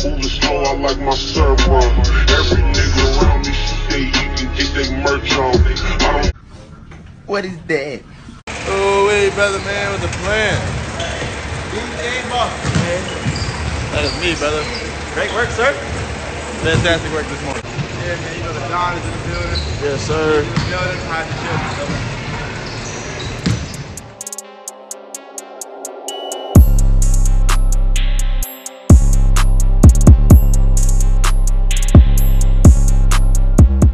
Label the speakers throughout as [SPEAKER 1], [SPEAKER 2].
[SPEAKER 1] moving slow, I like my syrup on. Every nigga around me shit they eat and get they merch on. I don't.
[SPEAKER 2] What is that?
[SPEAKER 3] Oh, wait, brother, man, what's the plan? That is me, brother. Great work, sir. Fantastic work this morning.
[SPEAKER 4] Yeah, man, you know the Don is in the building.
[SPEAKER 3] Yes, sir.
[SPEAKER 4] In the building, hide the children.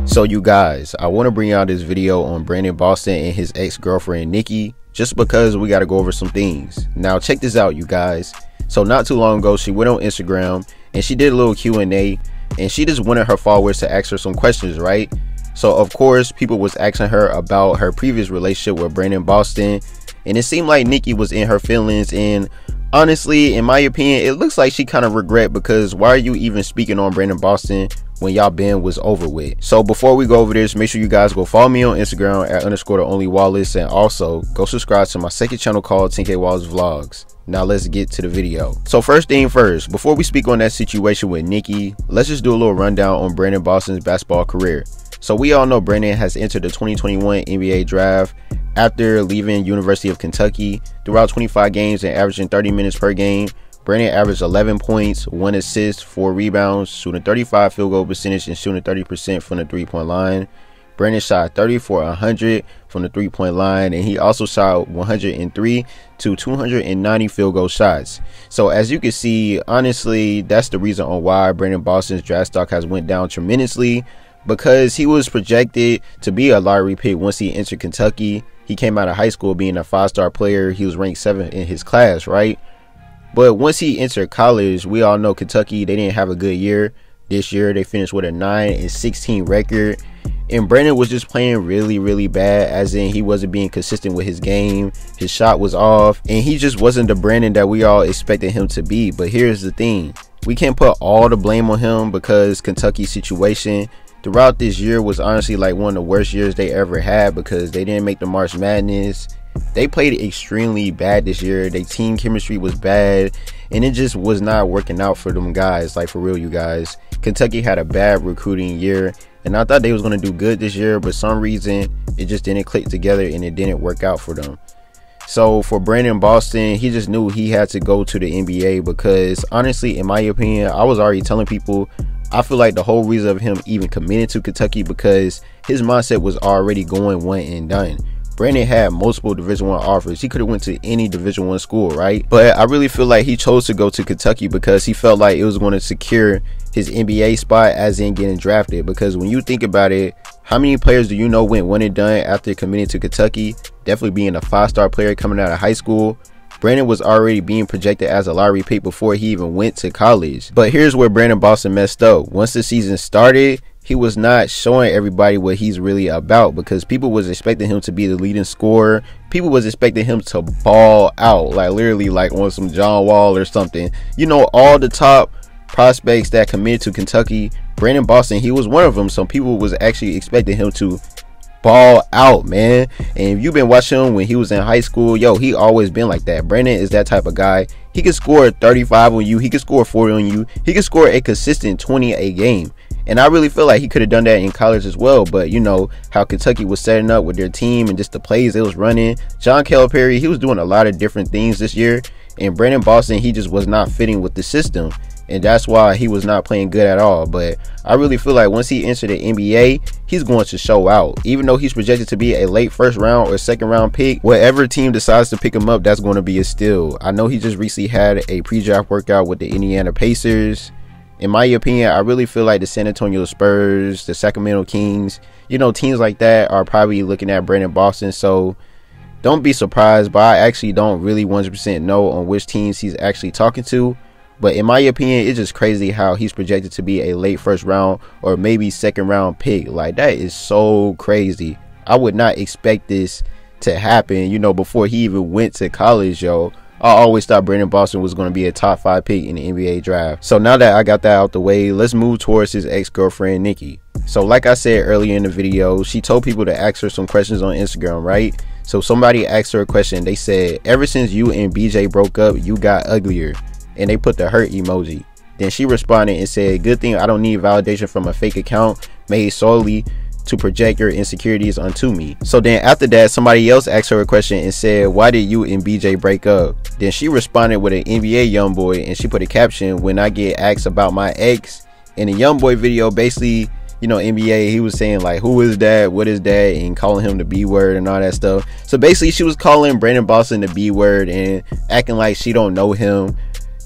[SPEAKER 2] So you guys, I want to bring out this video on Brandon Boston and his ex-girlfriend Nikki, just because we got to go over some things. Now check this out, you guys. So not too long ago, she went on Instagram and she did a little Q&A, and she just wanted her followers to ask her some questions, right? So of course, people was asking her about her previous relationship with Brandon Boston, and it seemed like Nikki was in her feelings. And honestly, in my opinion, it looks like she kind of regret, because why are you even speaking on Brandon Boston when y'all band was over with? So before we go over this, make sure you guys go follow me on Instagram at _theonlywallace, and also go subscribe to my second channel called 10K Wallace Vlogs. Now let's get to the video. So first thing first, before we speak on that situation with Nikki, let's just do a little rundown on Brandon Boston's basketball career. So we all know Brandon has entered the 2021 NBA draft after leaving University of Kentucky. Throughout 25 games and averaging 30 minutes per game, Brandon averaged 11 points, 1 assist, 4 rebounds, shooting 35 field goal percentage and shooting 30% from the three-point line. Brandon shot 30 for 100 from the three-point line, and he also shot 103 to 290 field goal shots. So as you can see, honestly, that's the reason on why Brandon Boston's draft stock has went down tremendously, because he was projected to be a lottery pick once he entered Kentucky. He came out of high school being a 5-star player. He was ranked 7th in his class, right? But once he entered college, we all know Kentucky, they didn't have a good year. This year, they finished with a 9-16 record. And Brandon was just playing really bad, as in he wasn't being consistent with his game. His shot was off, and he just wasn't the Brandon that we all expected him to be. But here's the thing. We can't put all the blame on him, because Kentucky's situation throughout this year was honestly like one of the worst years they ever had, because they didn't make the March Madness. They played extremely bad this year. Their team chemistry was bad, and it just was not working out for them guys. Like, for real, you guys. Kentucky had a bad recruiting year, and I thought they was going to do good this year, but some reason it just didn't click together and it didn't work out for them. So for Brandon Boston, he just knew he had to go to the NBA, because honestly, in my opinion, I was already telling people, I feel like the whole reason of him even committing to Kentucky, because his mindset was already going one and done. Brandon had multiple Division I offers. He could have went to any Division I school, right? But I really feel like he chose to go to Kentucky because he felt like it was going to secure his NBA spot, as in getting drafted. Because when you think about it, how many players do you know went one and done after committing to Kentucky? Definitely being a 5-star player coming out of high school. Brandon was already being projected as a lottery pick before he even went to college. But here's where Brandon Boston messed up. Once the season started, he was not showing everybody what he's really about, because people was expecting him to be the leading scorer. People was expecting him to ball out, like literally like on some John Wall or something. You know, all the top prospects that committed to Kentucky, Brandon Boston, he was one of them. Some people was actually expecting him to ball out, man. And if you've been watching him when he was in high school, yo, he always been like that. Brandon is that type of guy. He can score 35 on you. He can score 40 on you. He can score a consistent 20 a game. And I really feel like he could have done that in college as well. But you know how Kentucky was setting up with their team and just the plays it was running. John Calipari, he was doing a lot of different things this year. And Brandon Boston, he just was not fitting with the system. And that's why he was not playing good at all. But I really feel like once he entered the NBA, he's going to show out. Even though he's projected to be a late first round or second round pick, whatever team decides to pick him up, that's going to be a steal. I know he just recently had a pre-draft workout with the Indiana Pacers. In my opinion, I really feel like the San Antonio Spurs, the Sacramento Kings, you know, teams like that are probably looking at Brandon Boston. So don't be surprised, but I actually don't really 100% know on which teams he's actually talking to. But in my opinion, it's just crazy how he's projected to be a late first round or maybe second round pick. Like, that is so crazy. I would not expect this to happen, you know, before he even went to college, yo. I always thought Brandon Boston was going to be a top 5 pick in the NBA draft. So now that I got that out the way, let's move towards his ex-girlfriend, Nikki. So like I said earlier in the video, she told people to ask her some questions on Instagram, right? So somebody asked her a question. They said, ever since you and BJ broke up, you got uglier. And they put the hurt emoji. Then she responded and said, "Good thing I don't need validation from a fake account made solely to project your insecurities onto me." So then after that, somebody else asked her a question and said, "Why did you and BJ break up?" Then she responded with an NBA young boy, and she put a caption, "When I get asked about my ex." In the young boy video, basically, you know, NBA, he was saying like, "Who is that? What is that?" and calling him the B word and all that stuff. So basically she was calling Brandon Boston the B word and acting like she don't know him.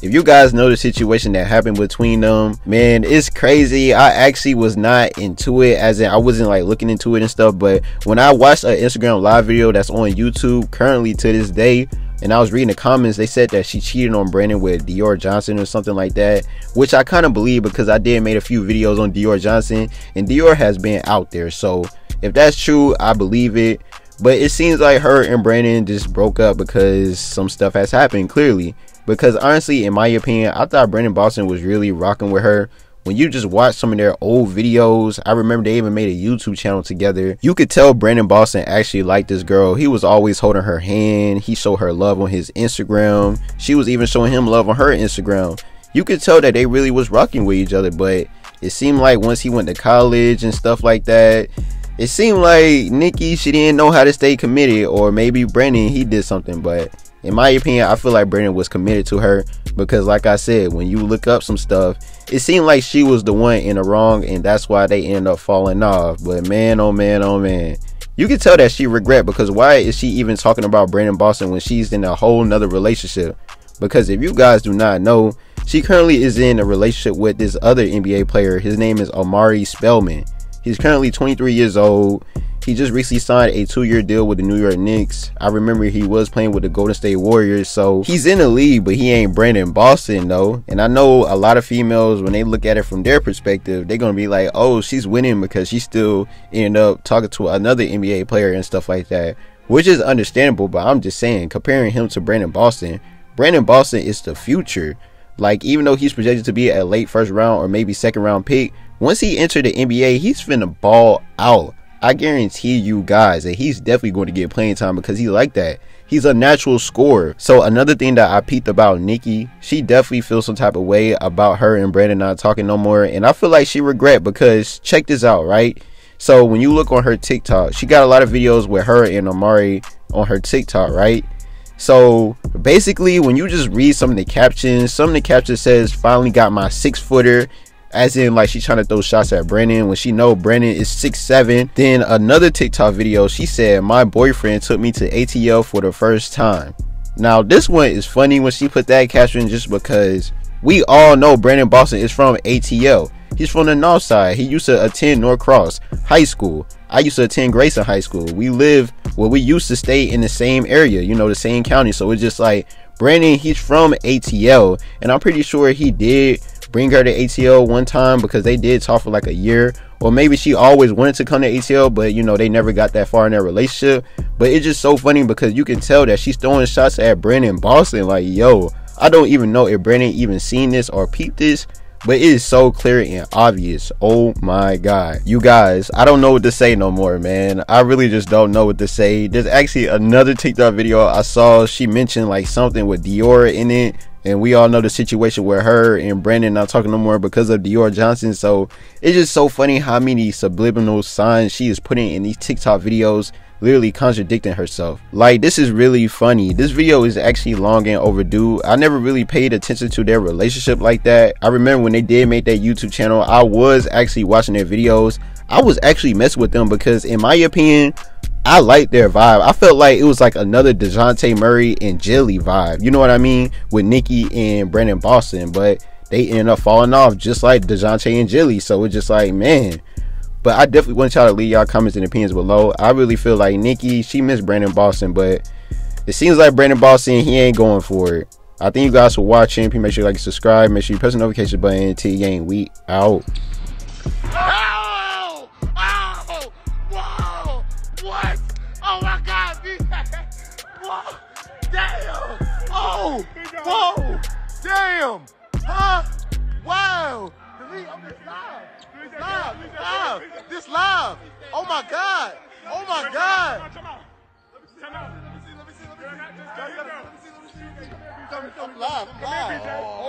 [SPEAKER 2] If you guys know the situation that happened between them, man, it's crazy. I actually was not into it, as in I wasn't like looking into it and stuff, but when I watched an Instagram live video that's on YouTube currently to this day, and I was reading the comments, they said that she cheated on Brandon with Dior Johnson or something like that, which I kind of believe, because I did made a few videos on Dior Johnson and Dior has been out there. So if that's true, I believe it. But it seems like her and Brandon just broke up because some stuff has happened, clearly. Because honestly, in my opinion, I thought Brandon Boston was really rocking with her. When you just watch some of their old videos, I remember they even made a YouTube channel together. You could tell Brandon Boston actually liked this girl. He was always holding her hand. He showed her love on his Instagram. She was even showing him love on her Instagram. You could tell that they really was rocking with each other. But it seemed like once he went to college and stuff like that, it seemed like Nikki, she didn't know how to stay committed. Or maybe Brandon, he did something. But in my opinion, I feel like Brandon was committed to her, because like I said, when you look up some stuff, it seemed like she was the one in the wrong, and that's why they ended up falling off. But man, oh man, oh man, you can tell that she regret, because why is she even talking about Brandon Boston when she's in a whole nother relationship? Because if you guys do not know, she currently is in a relationship with this other NBA player. His name is Omari Spellman. He's currently 23 years old. He just recently signed a 2-year deal with the New York Knicks. I remember he was playing with the Golden State Warriors, so he's in the league, but he ain't Brandon Boston though. And I know a lot of females, when they look at it from their perspective, they're gonna be like, "Oh, she's winning because she still ended up talking to another NBA player and stuff like that," which is understandable. But I'm just saying, comparing him to Brandon Boston is the future. Like, even though he's projected to be a late first round or maybe second round pick, once he entered the NBA, he's finna ball out. I guarantee you guys that he's definitely going to get playing time, because he's like that. He's a natural scorer. So another thing that I peeped about Nikki, she definitely feels some type of way about her and Brandon not talking no more. And I feel like she regret, because check this out, right? So when you look on her TikTok, she got a lot of videos with her and Omari on her TikTok, right? So basically, when you just read some of the captions says, "Finally got my 6-footer." As in, like, she's trying to throw shots at Brandon when she know Brandon is 6'7". Then another TikTok video, she said, "My boyfriend took me to ATL for the first time." Now this one is funny when she put that caption, just because we all know Brandon Boston is from ATL. He's from the north side. He used to attend Norcross High School. I used to attend Grayson High School. We used to stay in the same area, you know, the same county. So it's just like, Brandon, he's from ATL, and I'm pretty sure he did bring her to ATL one time, because they did talk for like a year, or maybe she always wanted to come to ATL, but you know, they never got that far in their relationship. But it's just so funny, because you can tell that she's throwing shots at Brandon Boston. Like, yo, I don't even know if Brandon even seen this or peeped this, but it is so clear and obvious. Oh my god, you guys, I don't know what to say no more, man. I really just don't know what to say. There's actually another TikTok video I saw. She mentioned like something with Dior in it, and we all know the situation where her and Brandon not talking no more because of Dior Johnson. So it's just so funny how many subliminal signs she is putting in these TikTok videos, literally contradicting herself. Like, this is really funny. This video is actually long and overdue. I never really paid attention to their relationship like that. I remember when they did make that YouTube channel, I was actually watching their videos. I was actually messing with them, because in my opinion, I like their vibe. I felt like it was like another DeJounte Murray and Jelly vibe, you know what I mean, with Nikki and Brandon Boston. But they ended up falling off just like DeJounte and Jelly. So it's just like, man. But I definitely want y'all to leave y'all comments and opinions below. I really feel like Nikki, she missed Brandon Boston, but it seems like Brandon Boston, he ain't going for it. I thank you guys for watching. Please make sure you like and subscribe. Make sure you press the notification button. Until gang, we out.
[SPEAKER 1] Oh! Oh! Whoa! What? Oh my god, whoa! Damn! Oh! Whoa! Damn! Huh? Wow! Delete, I'm just live! This live! Oh my god! Oh my god! I'm live, I'm live.